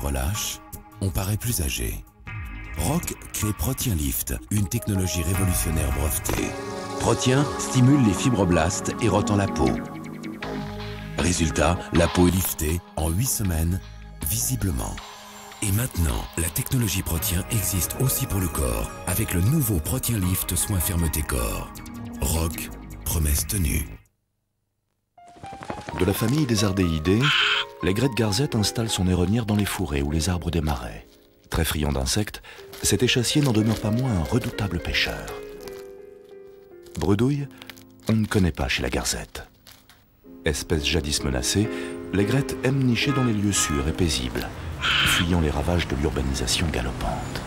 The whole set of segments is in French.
relâche, on paraît plus âgé. Rock crée Protien Lift, une technologie révolutionnaire brevetée. Protien stimule les fibroblastes et retend la peau. Résultat, la peau est liftée en 8 semaines, visiblement. Et maintenant, la technologie Protien existe aussi pour le corps, avec le nouveau Protien Lift Soin Fermeté Corps. Rock, promesse tenue. De la famille des ardéidés, l'aigrette garzette installe son aéronnière dans les fourrés ou les arbres des marais. Très friand d'insectes, cet échassier n'en demeure pas moins un redoutable pêcheur. Bredouille, on ne connaît pas chez la garzette. Espèce jadis menacée, l'aigrette aime nicher dans les lieux sûrs et paisibles, fuyant les ravages de l'urbanisation galopante.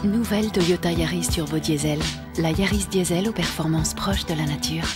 Nouvelle Toyota Yaris Turbo Diesel. La Yaris Diesel aux performances proches de la nature.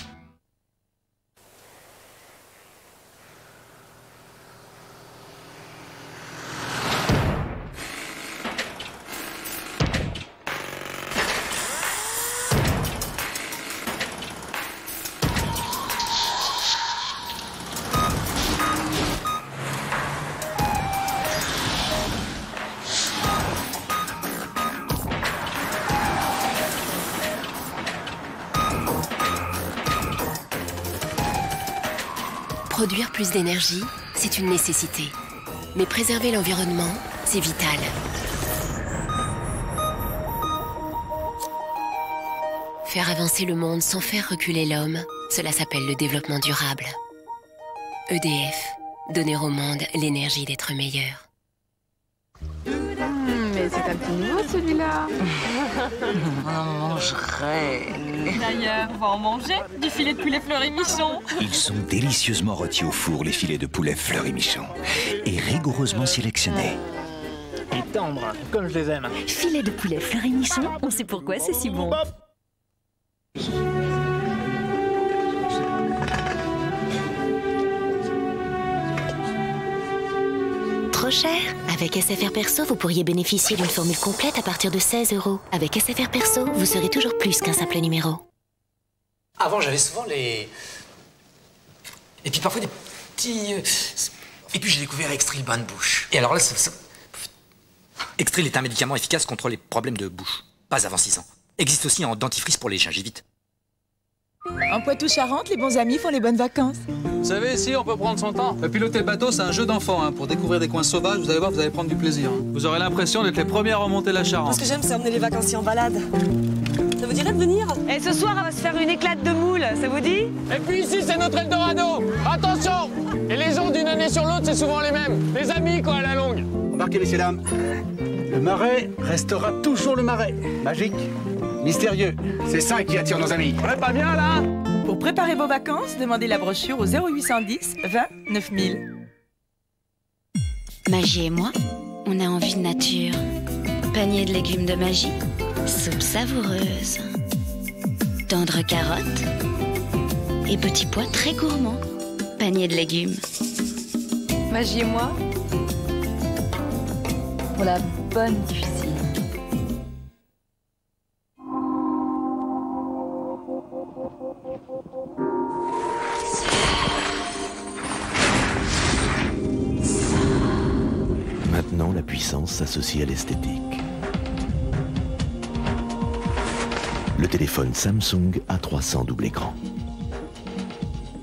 Produire plus d'énergie, c'est une nécessité. Mais préserver l'environnement, c'est vital. Faire avancer le monde sans faire reculer l'homme, cela s'appelle le développement durable. EDF, donner au monde l'énergie d'être meilleur. Mais c'est un petit nouveau celui-là. On en mangerait. D'ailleurs, on va en manger du filet de poulet Fleury-Michon. Ils sont délicieusement rôtis au four, les filets de poulet Fleury-Michon. Et rigoureusement sélectionnés. Et tendres, comme je les aime. Filet de poulet Fleury-Michon, on sait pourquoi c'est si bon. Trop cher? Avec SFR Perso, vous pourriez bénéficier d'une formule complète à partir de 16 €. Avec SFR Perso, vous serez toujours plus qu'un simple numéro. Avant, j'avais souvent les... Et puis parfois des petits... Et puis j'ai découvert Extril bain de bouche. Et alors là, Extril est un médicament efficace contre les problèmes de bouche. Pas avant 6 ans. Existe aussi en dentifrice pour les gingivites. En Poitou-Charentes, les bons amis font les bonnes vacances. Vous savez, ici, on peut prendre son temps. Piloter le bateau, c'est un jeu d'enfant. Pour découvrir des coins sauvages, vous allez voir, vous allez prendre du plaisir. Vous aurez l'impression d'être les premiers à remonter la Charente. Ce que j'aime, c'est emmener les vacanciers en balade. Ça vous dirait de venir? Et ce soir, on va se faire une éclate de moules, ça vous dit? Et puis ici, c'est notre Eldorado. Attention! Et les gens d'une année sur l'autre, c'est souvent les mêmes. Les amis, quoi, à la longue. Embarquez, messieurs, dames. Le marais restera toujours le marais. Magique, mystérieux. C'est ça qui attire nos amis. On est pas bien, là? Pour préparer vos vacances, demandez la brochure au 0810 20 9000. Magie et moi, on a envie de nature. Panier de légumes de magie, soupe savoureuse, tendre carottes et petits pois très gourmands. Panier de légumes. Magie et moi, pour la bonne cuisine. Maintenant, la puissance s'associe à l'esthétique. Le téléphone Samsung A300 double écran.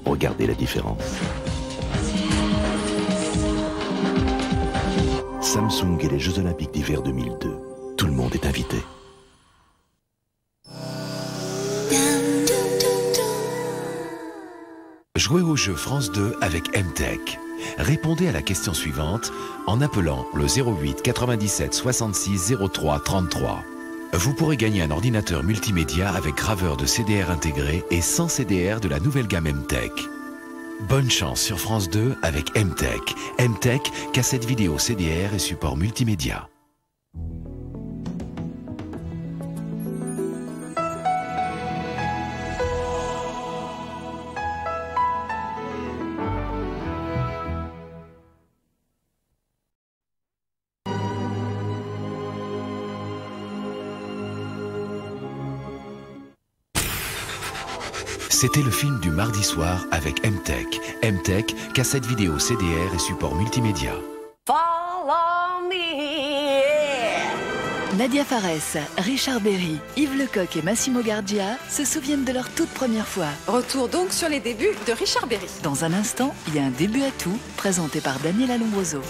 Regardez la différence. Samsung et les Jeux Olympiques d'hiver 2002. Tout le monde est invité. Jouez au jeu France 2 avec MTech. Répondez à la question suivante en appelant le 08 97 66 03 33. Vous pourrez gagner un ordinateur multimédia avec graveur de CDR intégré et sans CDR de la nouvelle gamme MTech. Bonne chance sur France 2 avec MTech. MTech, cassette vidéo CDR et support multimédia. C'était le film du mardi soir avec MTech. MTech, cassette vidéo CDR et support multimédia. Follow me. Nadia Fares, Richard Berry, Yves Lecoq et Massimo Gardia se souviennent de leur toute première fois. Retour donc sur les débuts de Richard Berry. Dans un instant, il y a un début à tout, présenté par Daniela Lombroso.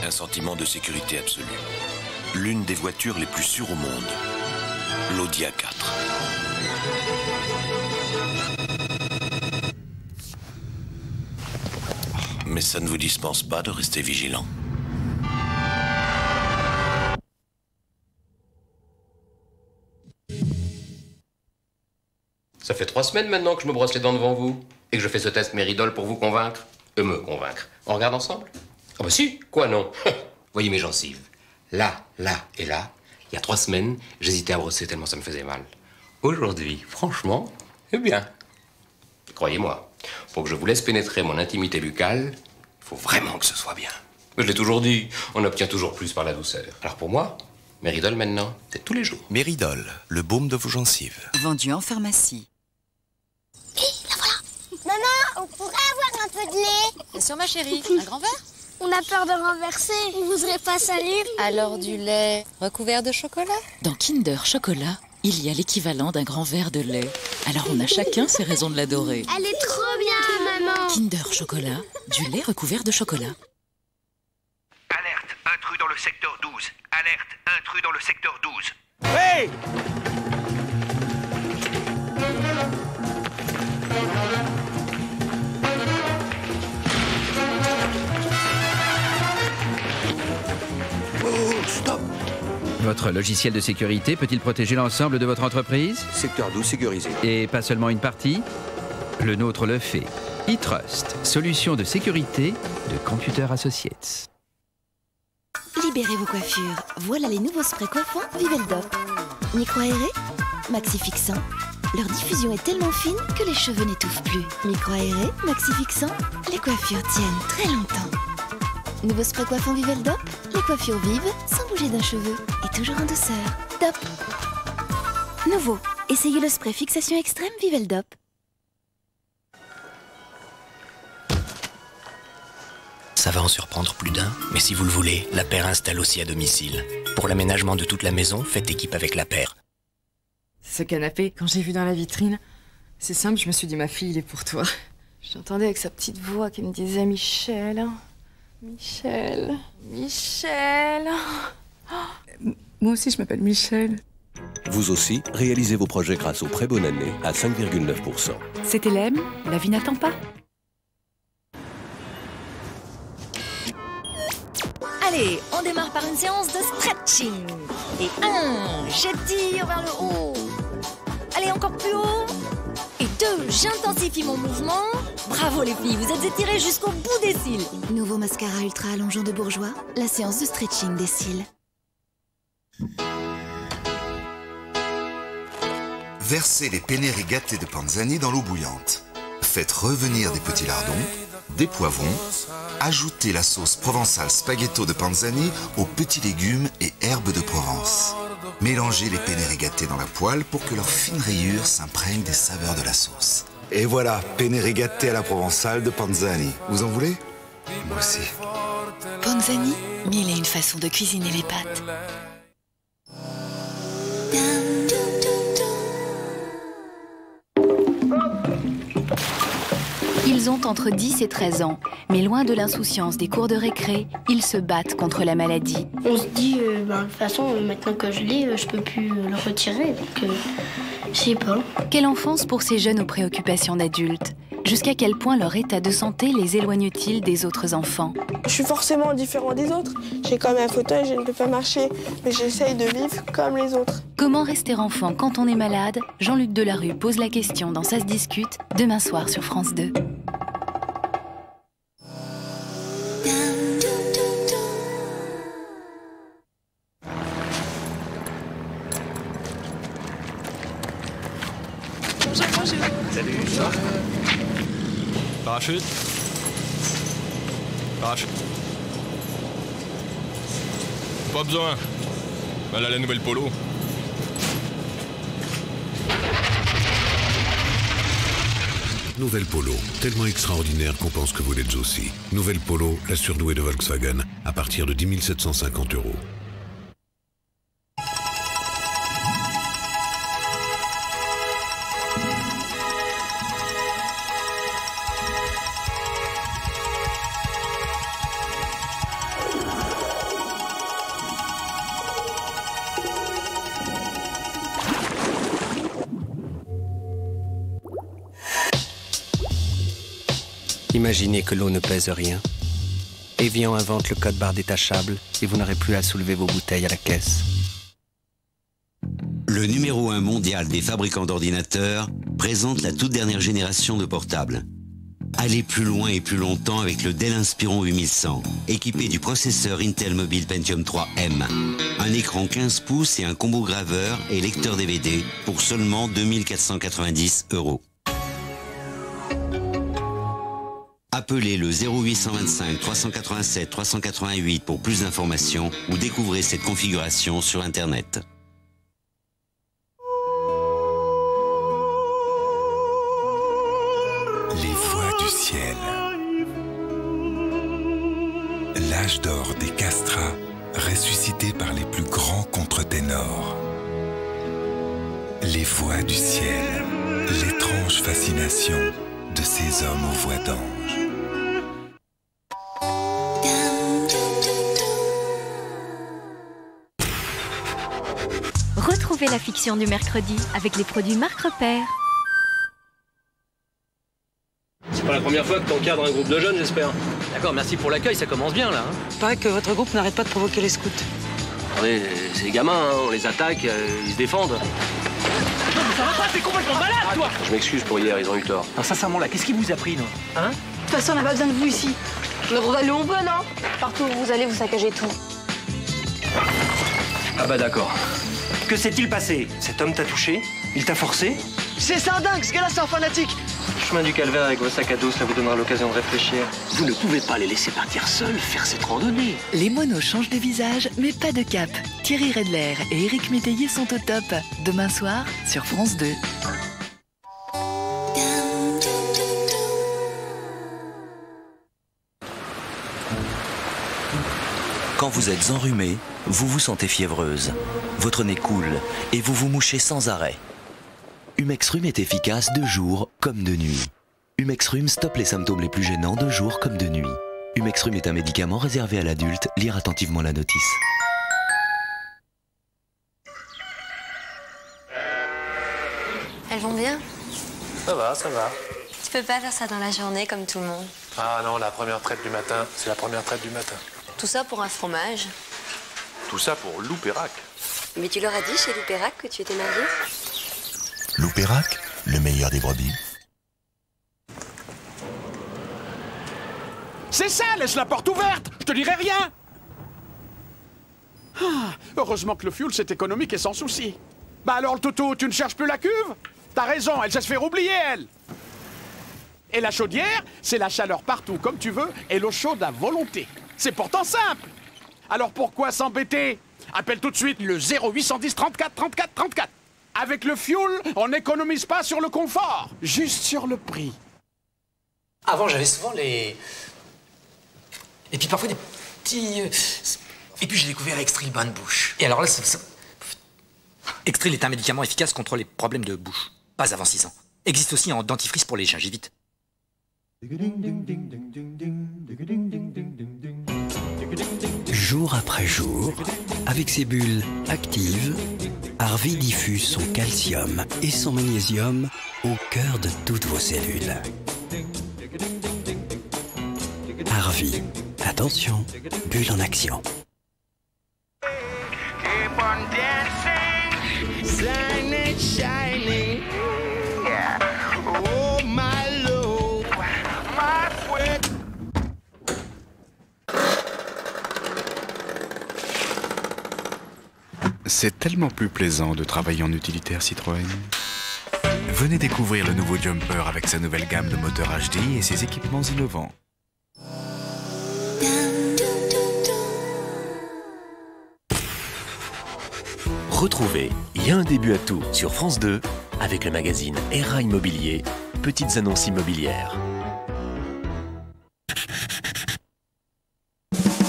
Un sentiment de sécurité absolue. L'une des voitures les plus sûres au monde. L'Audi A4. Mais ça ne vous dispense pas de rester vigilant. Ça fait 3 semaines maintenant que je me brosse les dents devant vous et que je fais ce test Méridol pour vous convaincre. Me convaincre. On regarde ensemble? Ah bah si, quoi non? Voyez mes gencives. Là, là et là, il y a 3 semaines, j'hésitais à brosser tellement ça me faisait mal. Aujourd'hui, franchement, eh bien, croyez-moi, pour que je vous laisse pénétrer mon intimité buccale, il faut vraiment que ce soit bien. Je l'ai toujours dit, on obtient toujours plus par la douceur. Alors pour moi, Méridol maintenant, c'est tous les jours. Méridol, le baume de vos gencives. Vendu en pharmacie. Maman, on pourrait avoir un peu de lait? Bien sûr, ma chérie. Un grand verre? On a peur de renverser. On voudrait pas salir. Alors du lait recouvert de chocolat? Dans Kinder Chocolat, il y a l'équivalent d'un grand verre de lait. Alors on a chacun ses raisons de l'adorer. Elle est trop bien, maman. Kinder Chocolat, du lait recouvert de chocolat. Alerte, intrus dans le secteur 12. Alerte, intrus dans le secteur 12. Hey! Stop! Votre logiciel de sécurité peut-il protéger l'ensemble de votre entreprise? Secteur 12 sécurisé. Et pas seulement une partie? Le nôtre le fait. eTrust, solution de sécurité de Computer Associates. Libérez vos coiffures. Voilà les nouveaux sprays coiffants Viveldop. Micro-aérés, maxi-fixants. Leur diffusion est tellement fine que les cheveux n'étouffent plus. Micro-aérés, maxi-fixants, les coiffures tiennent très longtemps. Nouveau spray coiffant Viveldop, les coiffures vivent sans bouger d'un cheveu et toujours en douceur. Dop. Nouveau, essayez le spray fixation extrême Viveldop. Ça va en surprendre plus d'un, mais si vous le voulez, la paire installe aussi à domicile. Pour l'aménagement de toute la maison, faites équipe avec la paire. Ce canapé, quand j'ai vu dans la vitrine, c'est simple, je me suis dit, ma fille, il est pour toi. Je l'entendais avec sa petite voix qui me disait, Michel, Michel, Michel. Moi aussi, je m'appelle Michel. Vous aussi, réalisez vos projets grâce au prêt Bonne Année à 5,9%. C'était LEM, la vie n'attend pas. Allez, on démarre par une séance de stretching. Et 1, j'étire vers le haut. Allez, encore plus haut. Et 2, j'intensifie mon mouvement. Bravo les filles, vous êtes étirées jusqu'au bout des cils. Nouveau mascara ultra allongeant de Bourjois, la séance de stretching des cils. Versez les penne rigate de Panzani dans l'eau bouillante. Faites revenir des petits lardons, des poivrons. Ajoutez la sauce provençale spaghetto de Panzani aux petits légumes et herbes de Provence. Mélangez les penne rigate dans la poêle pour que leurs fines rayures s'imprègnent des saveurs de la sauce. Et voilà, penne rigate à la provençale de Panzani. Vous en voulez? Moi aussi. Panzani, mille et une façons de cuisiner les pâtes. Ils ont entre 10 et 13 ans, mais loin de l'insouciance des cours de récré, ils se battent contre la maladie. On se dit, de toute façon, maintenant que je l'ai, je peux plus le retirer, donc je sais pas. Quelle enfance pour ces jeunes aux préoccupations d'adultes. Jusqu'à quel point leur état de santé les éloigne-t-il des autres enfants? Je suis forcément différent des autres. J'ai quand même un fauteuil, je ne peux pas marcher, mais j'essaye de vivre comme les autres. Comment rester enfant quand on est malade? Jean-Luc Delarue pose la question dans Ça se discute, demain soir sur France 2. Salut. Parachute. Parachute. Pas besoin. Voilà la nouvelle Polo. Nouvelle Polo, tellement extraordinaire qu'on pense que vous l'êtes aussi. Nouvelle Polo, la surdouée de Volkswagen, à partir de 10 750 €. Imaginez que l'eau ne pèse rien. Evian invente le code barre détachable et vous n'aurez plus à soulever vos bouteilles à la caisse. Le numéro 1 mondial des fabricants d'ordinateurs présente la toute dernière génération de portables. Allez plus loin et plus longtemps avec le Dell Inspiron 8100, équipé du processeur Intel Mobile Pentium 3M. Un écran 15 pouces et un combo graveur et lecteur DVD pour seulement 2 490 €. Appelez le 0825 387 388 pour plus d'informations ou découvrez cette configuration sur Internet. Les voix du ciel. L'âge d'or des castrats, ressuscité par les plus grands contre-ténors. Les voix du ciel. L'étrange fascination de ces hommes aux voix d'ange. Retrouvez la fiction du mercredi avec les produits Marc Repère. C'est pas la première fois que t'encadres un groupe de jeunes, j'espère. D'accord, merci pour l'accueil, ça commence bien là. Paraît que votre groupe n'arrête pas de provoquer les scouts. Attendez, c'est des gamins, hein, on les attaque, ils se défendent. Non mais ça va pas, t'es complètement malade toi. Je m'excuse pour hier, ils ont eu tort. Non, sincèrement là, qu'est-ce qui vous a pris, non? Hein? De toute façon, on n'a pas besoin de vous ici. On va aller où on peut, non? Partout où vous allez, vous saccagez tout. Ah bah d'accord. Que s'est-il passé? Cet homme t'a touché? Il t'a forcé? C'est ça dingue, ce gars-là c'est un fanatique. Chemin du calvaire avec vos sacs à dos, ça vous donnera l'occasion de réfléchir. Vous ne pouvez pas les laisser partir seuls faire cette randonnée. Les monos changent de visage, mais pas de cap. Thierry Redler et Éric Métayer sont au top. Demain soir, sur France 2. Quand vous êtes enrhumé, vous vous sentez fiévreuse. Votre nez coule et vous vous mouchez sans arrêt. Humextrum est efficace de jour comme de nuit. Humextrum stoppe les symptômes les plus gênants de jour comme de nuit. Humextrum est un médicament réservé à l'adulte. Lire attentivement la notice. Elles vont bien? Ça va, ça va. Tu peux pas faire ça dans la journée comme tout le monde. Ah non, la première traite du matin, c'est la première traite du matin. Tout ça pour un fromage. Tout ça pour Loupérac. Mais tu leur as dit chez Loupérac que tu étais mariée? Loupérac, le meilleur des brebis. C'est ça, laisse la porte ouverte, je te dirai rien. Ah, heureusement que le fuel c'est économique et sans souci. Bah alors le toutou, tu ne cherches plus la cuve? T'as raison, elle sait se faire oublier, elle. Et la chaudière, c'est la chaleur partout comme tu veux et l'eau chaude à volonté. C'est pourtant simple. Alors pourquoi s'embêter? Appelle tout de suite le 0810 34 34 34. Avec le fuel, on n'économise pas sur le confort, juste sur le prix. Avant, j'avais souvent les... Et puis parfois des petits... Et puis j'ai découvert Extril bain de bouche. Et alors là, Extril est un médicament efficace contre les problèmes de bouche. Pas avant 6 ans. Existe aussi en dentifrice pour les gingivites. Jour après jour, avec ses bulles actives, Harvey diffuse son calcium et son magnésium au cœur de toutes vos cellules. Harvey. Attention, bulle en action. C'est tellement plus plaisant de travailler en utilitaire Citroën. Venez découvrir le nouveau Jumper avec sa nouvelle gamme de moteurs HD et ses équipements innovants. Retrouvez Il y a un début à tout sur France 2 avec le magazine ERA Immobilier, petites annonces immobilières.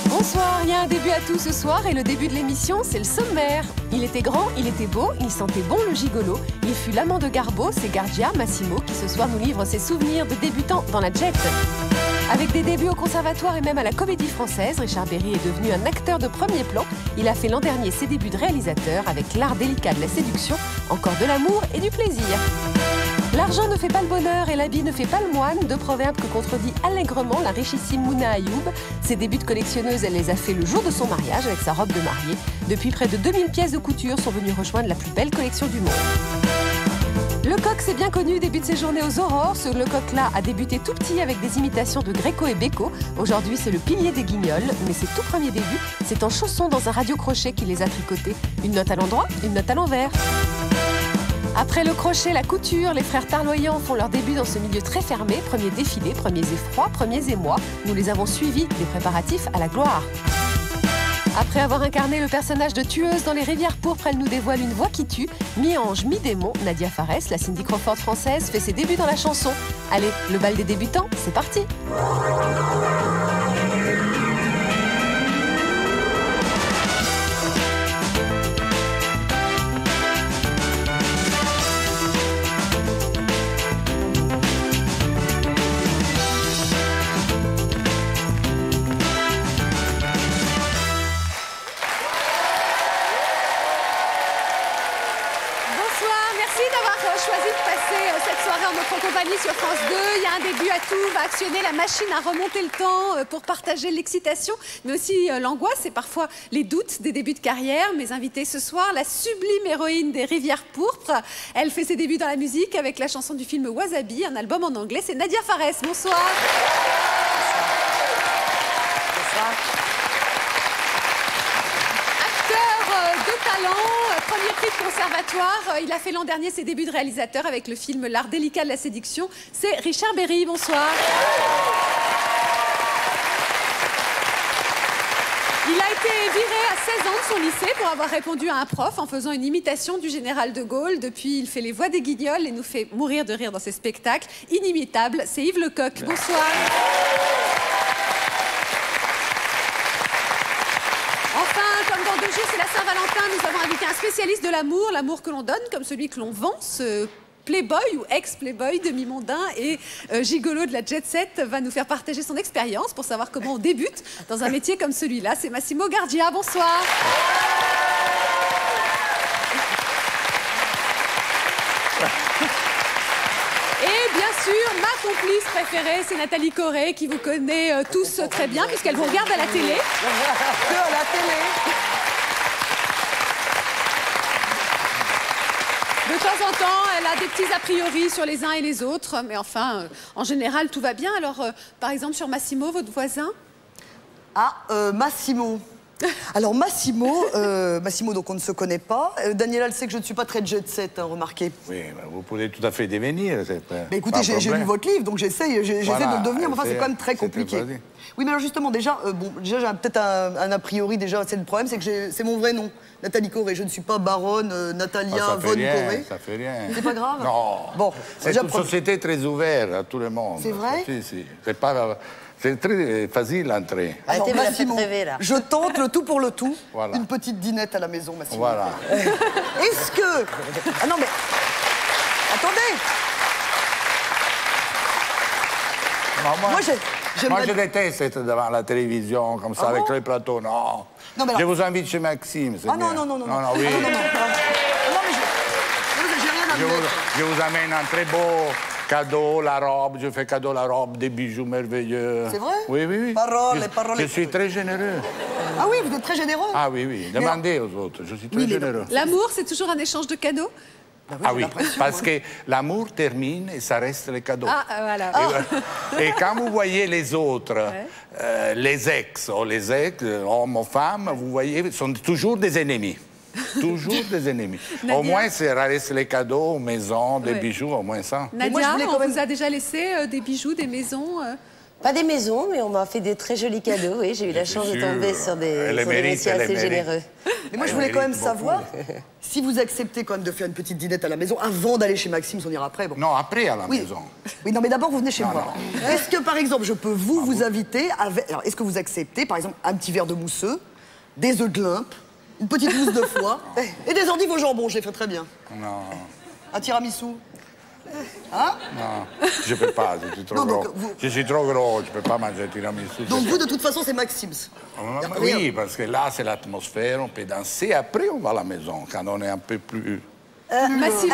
Bonsoir, il y a un début à tout ce soir et le début de l'émission, c'est le sommaire. Il était grand, il était beau, il sentait bon le gigolo. Il fut l'amant de Garbo, c'est Gardia Massimo qui ce soir nous livre ses souvenirs de débutant dans la jet. Avec des débuts au conservatoire et même à la Comédie Française, Richard Berry est devenu un acteur de premier plan. Il a fait l'an dernier ses débuts de réalisateur avec L'art délicat de la séduction, Encore de l'amour et du plaisir. L'argent ne fait pas le bonheur et l'habit ne fait pas le moine, deux proverbes que contredit allègrement la richissime Mouna Ayoub. Ses débuts de collectionneuse, elle les a fait le jour de son mariage avec sa robe de mariée. Depuis, près de 2000 pièces de couture sont venues rejoindre la plus belle collection du monde. Lecoq, c'est bien connu, débute ses journées aux aurores. Ce Lecoq-là a débuté tout petit avec des imitations de Gréco et Beko. Aujourd'hui, c'est le pilier des Guignols, mais ses tout premiers débuts, c'est en chaussons dans un radio-crochet qu'il les a tricotés. Une note à l'endroit, une note à l'envers. Après le crochet, la couture, les frères Tarloyant font leur début dans ce milieu très fermé. Premier défilé, premiers effrois, premiers émois. Nous les avons suivis, des préparatifs à la gloire. Après avoir incarné le personnage de tueuse dans Les Rivières pourpres, elle nous dévoile une voix qui tue. Mi-ange, mi-démon, Nadia Fares, la Cindy Crawford française, fait ses débuts dans la chanson. Allez, le bal des débutants, c'est parti. Sur France 2, il y a un début à tout, on va actionner la machine à remonter le temps pour partager l'excitation, mais aussi l'angoisse et parfois les doutes des débuts de carrière. Mes invités ce soir, la sublime héroïne des Rivières pourpres. Elle fait ses débuts dans la musique avec la chanson du film Wasabi, un album en anglais, c'est Nadia Fares. Bonsoir. Bonsoir. Talent, premier prix de conservatoire. Il a fait l'an dernier ses débuts de réalisateur avec le film L'art délicat de la séduction. C'est Richard Berry. Bonsoir. Il a été viré à 16 ans de son lycée pour avoir répondu à un prof en faisant une imitation du général de Gaulle. Depuis, il fait les voix des Guignols et nous fait mourir de rire dans ses spectacles. Inimitable, c'est Yves Lecoq. Bonsoir. C'est la Saint-Valentin, nous avons invité un spécialiste de l'amour, l'amour que l'on donne comme celui que l'on vend, ce playboy ou ex-playboy demi-mondain et gigolo de la jet set va nous faire partager son expérience pour savoir comment on débute dans un métier comme celui-là. C'est Massimo Gardia, bonsoir. Et bien sûr, ma complice préférée, c'est Nathalie Corée, qui vous connaît tous très bien, puisqu'elle vous regarde à la télé. Que à la télé. De temps en temps, elle a des petits a priori sur les uns et les autres, mais enfin, en général, tout va bien. Alors, par exemple, sur Massimo, votre voisin? Ah, Massimo. Alors Massimo, donc on ne se connaît pas. Daniela, elle sait que je ne suis pas très jet-set, hein, remarquez. Oui, vous pouvez tout à fait devenir. Mais écoutez, j'ai lu votre livre, donc j'essaie de le devenir, mais enfin c'est quand même très compliqué. Oui, mais alors justement, déjà j'ai peut-être un a priori, déjà, c'est le problème, c'est que c'est mon vrai nom, Nathalie Corée. Je ne suis pas baronne Natalia von Corée. Ça fait rien. C'est pas grave? Non. Bon, c'est une société très ouverte à tout le monde. C'est vrai? Si. C'est très facile d'entrer. Alors, Massimo, je tente le tout pour le tout. Voilà. Une petite dînette à la maison, Massimo. Voilà. Est-ce que... Ah non, mais... Attendez. Moi, je déteste être devant la télévision, comme ça, avec les plateaux. Non. Alors... Je vous invite chez Maxime. Ah non, non, oui. Non, mais j'ai rien à dire. Je vous amène un très beau cadeau, la robe, je fais cadeau la robe, des bijoux merveilleux. C'est vrai? Oui, oui, oui. Paroles. Je suis très généreux. Ah oui, vous êtes très généreux? Ah oui, oui. Demandez aux autres, je suis très généreux. L'amour, c'est toujours un échange de cadeaux? Ah oui, parce que l'amour termine et ça reste les cadeaux. Ah, voilà. Et quand vous voyez les autres, les ex, hommes ou femmes, vous voyez, sont toujours des ennemis. Toujours des ennemis. Au moins, ça reste les cadeaux, maisons, des bijoux, au moins ça. Nadia, on vous a déjà laissé des bijoux, des maisons Pas des maisons, mais on m'a fait des très jolis cadeaux. Oui, j'ai eu la chance de tomber sur des messieurs assez généreux. Mais moi, je voulais quand même savoir si vous acceptez quand même de faire une petite dînette à la maison avant d'aller chez Maxime, on ira après. Bon. Non, après à la maison. Oui, non, mais d'abord, vous venez chez moi. Est-ce que, par exemple, je peux vous inviter avec... Alors, est-ce que vous acceptez, par exemple, un petit verre de mousseux, des œufs de limpe, une petite mousse de foie et des endives au jambon, j'ai fait très bien. Non. Un tiramisu. Hein? Non, je peux pas, je suis trop gros. Je suis trop gros, je peux pas manger un tiramisu. Donc vous, de toute façon, c'est Maxim's. Oui, parce que là, c'est l'atmosphère, on peut danser. Après, on va à la maison, quand on est un peu plus... Massimo,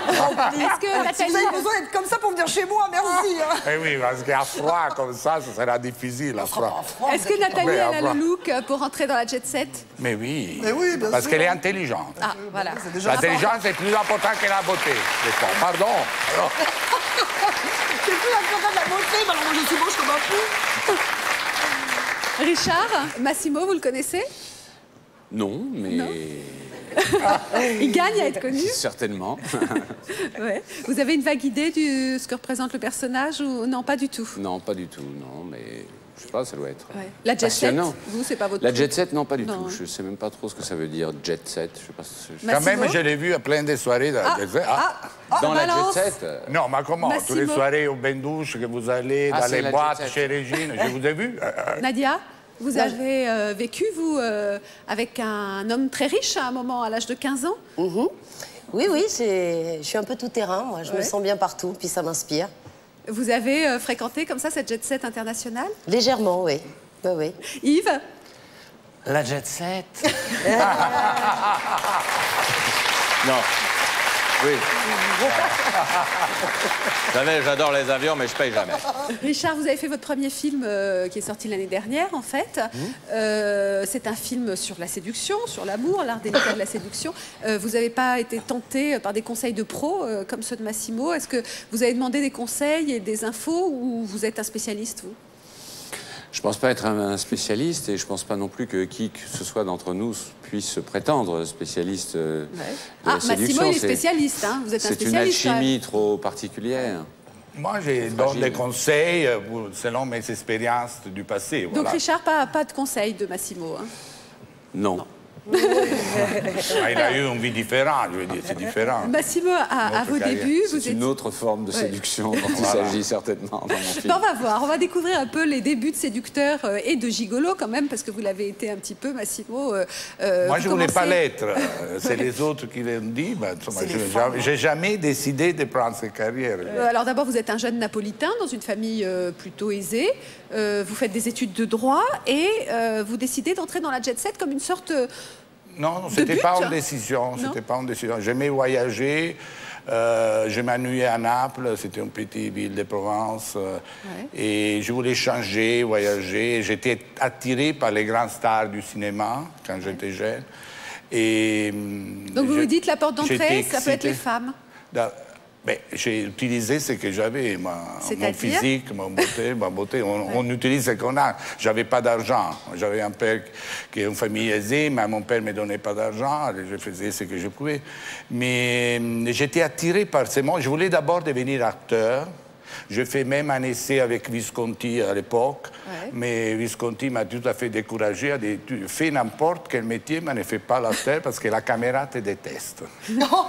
est-ce que Nathalie... Vous avez besoin d'être comme ça pour venir chez moi, merci. Eh oui, parce qu'à froid, comme ça sera difficile, à froid. Est-ce que Nathalie, elle a le look pour rentrer dans la jet set? Mais oui, bien parce sûr. qu'elle est intelligente. Ah, voilà. L'intelligence est plus importante que la beauté. Pardon. C'est plus important de la beauté, mais alors moi je suis moche comme un fou. Richard, Massimo, vous le connaissez? Non, mais... Non. Il gagne à être connu? Certainement. Ouais. Vous avez une vague idée de ce que représente le personnage ou non, pas du tout? Non, pas du tout, non, mais je sais pas, ça doit être La jet set, passionnant. vous, c'est pas votre La truc? jet set, non, pas du Non, tout. hein. Je sais même pas trop ce que ça veut dire, jet set. Je sais pas si... Quand même, je l'ai vu à plein de soirées dans la jet set. Dans la jet set Non, mais comment? Massimo. Toutes les soirées au bain-douche que vous allez, dans les boîtes chez Régine, je vous ai vu. Nadia, vous avez vécu, vous, avec un homme très riche à un moment, à l'âge de 15 ans? Oui, oui, je suis un peu tout-terrain, moi. Je me sens bien partout, puis ça m'inspire. Vous avez fréquenté comme ça cette jet set internationale? Légèrement, oui. Oui, oui. Yves? La jet set. Non. Oui. Vous savez, j'adore les avions, mais je paye jamais. Richard, vous avez fait votre premier film qui est sorti l'année dernière, en fait. C'est un film sur la séduction, sur l'amour, l'art délicat de la séduction. Vous n'avez pas été tenté par des conseils de pros comme ceux de Massimo? Est-ce que vous avez demandé des conseils et des infos ou vous êtes un spécialiste, vous? Je pense pas être un spécialiste et je pense pas non plus que qui que ce soit d'entre nous puisse se prétendre spécialiste de la séduction. Massimo, il est spécialiste, hein. Vous êtes un spécialiste. C'est une alchimie trop particulière. Moi, je donne des conseils selon mes expériences du passé. Donc, Richard, pas de conseils de Massimo, hein? Non. Il a eu une vie différente, je veux dire, c'est différent. Massimo, à vos débuts, vous C'est une autre forme de séduction dont il s'agit certainement dans mon film. On va voir, on va découvrir un peu les débuts de séducteur et de gigolo quand même, parce que vous l'avez été un petit peu, Massimo. Moi, je ne voulais pas l'être. C'est les autres qui l'ont dit. Je n'ai jamais décidé de prendre cette carrière. Alors d'abord, vous êtes un jeune napolitain dans une famille plutôt aisée. Vous faites des études de droit et vous décidez d'entrer dans la jet set comme une sorte... Non, ce n'était pas une décision. J'aimais voyager. Je m'ennuyais à Naples. C'était une petite ville de Provence. Et je voulais changer, voyager. J'étais attiré par les grandes stars du cinéma quand j'étais jeune. Et, donc vous vous dites la porte d'entrée, ça peut être les femmes? J'ai utilisé ce que j'avais, mon physique, ma beauté. On utilise ce qu'on a. J'avais pas d'argent. J'avais un père qui est une famille aisée, mais mon père ne me donnait pas d'argent. Je faisais ce que je pouvais. Mais j'étais attiré par ce monde. Je voulais d'abord devenir acteur. J'ai fait même un essai avec Visconti à l'époque, mais Visconti m'a tout à fait découragé. Il a dit, tu fais n'importe quel métier, mais ne fais pas l'acteur parce que la caméra te déteste. Non.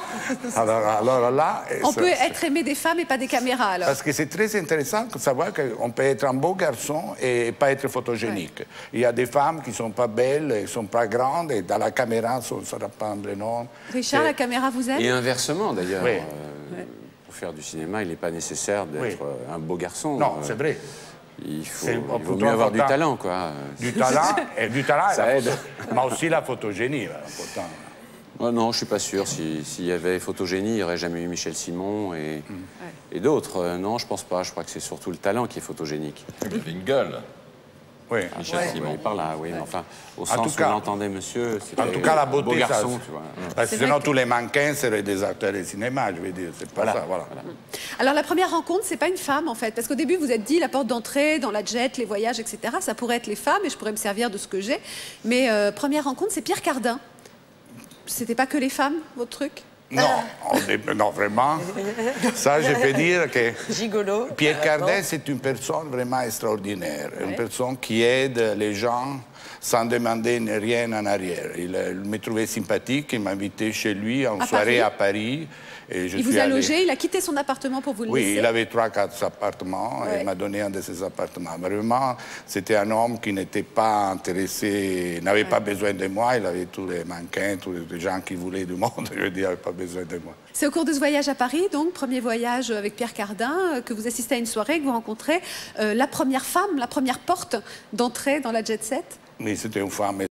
Alors là... On peut être aimé des femmes et pas des caméras, alors. Parce que c'est très intéressant de savoir qu'on peut être un beau garçon et pas être photogénique. Il y a des femmes qui ne sont pas belles, qui ne sont pas grandes, et dans la caméra, ça ne sera pas un vrai nom. Richard, la caméra vous aime? Et inversement, d'ailleurs. Pour faire du cinéma, il n'est pas nécessaire d'être un beau garçon. Non, c'est vrai. Il vaut mieux avoir du talent, quoi. Du talent, ça aide. Mais aussi la photogénie, important. Non, je suis pas sûr. S'il y avait photogénie, il n'y aurait jamais eu Michel Simon et d'autres. Non, je pense pas. Je crois que c'est surtout le talent qui est photogénique. Il avait une gueule. Oui. Michel Simon, par là, oui. Mais enfin, au sens où on entendait monsieur, c'était en tout cas, la beauté, beau garçon, ça, tu vois. Parce que sinon, tous les mannequins seraient des acteurs de cinéma, je veux dire. C'est pas ça, voilà. Alors, la première rencontre, c'est pas une femme, en fait. Parce qu'au début, vous êtes dit, la porte d'entrée, dans la jet, les voyages, etc., ça pourrait être les femmes, et je pourrais me servir de ce que j'ai. Mais première rencontre, c'est Pierre Cardin. C'était pas que les femmes, votre truc? Non, non, vraiment. Ça, je peux dire que Gigolo. Pierre Cardin, c'est une personne vraiment extraordinaire. Une personne qui aide les gens sans demander rien en arrière. Il me trouvait sympathique, il m'a invité chez lui en soirée à Paris. Et il vous a logé, il a quitté son appartement pour vous le laisser? Oui, il avait 3-4 appartements et il m'a donné un de ses appartements. Vraiment, c'était un homme qui n'était pas intéressé, n'avait pas besoin de moi. Il avait tous les mannequins, tous les gens qui voulaient du monde. Je veux dire, il n'avait pas besoin de moi. C'est au cours de ce voyage à Paris, donc, premier voyage avec Pierre Cardin, que vous assistez à une soirée, que vous rencontrez la première femme, la première porte d'entrée dans la jet set? Oui, c'était une femme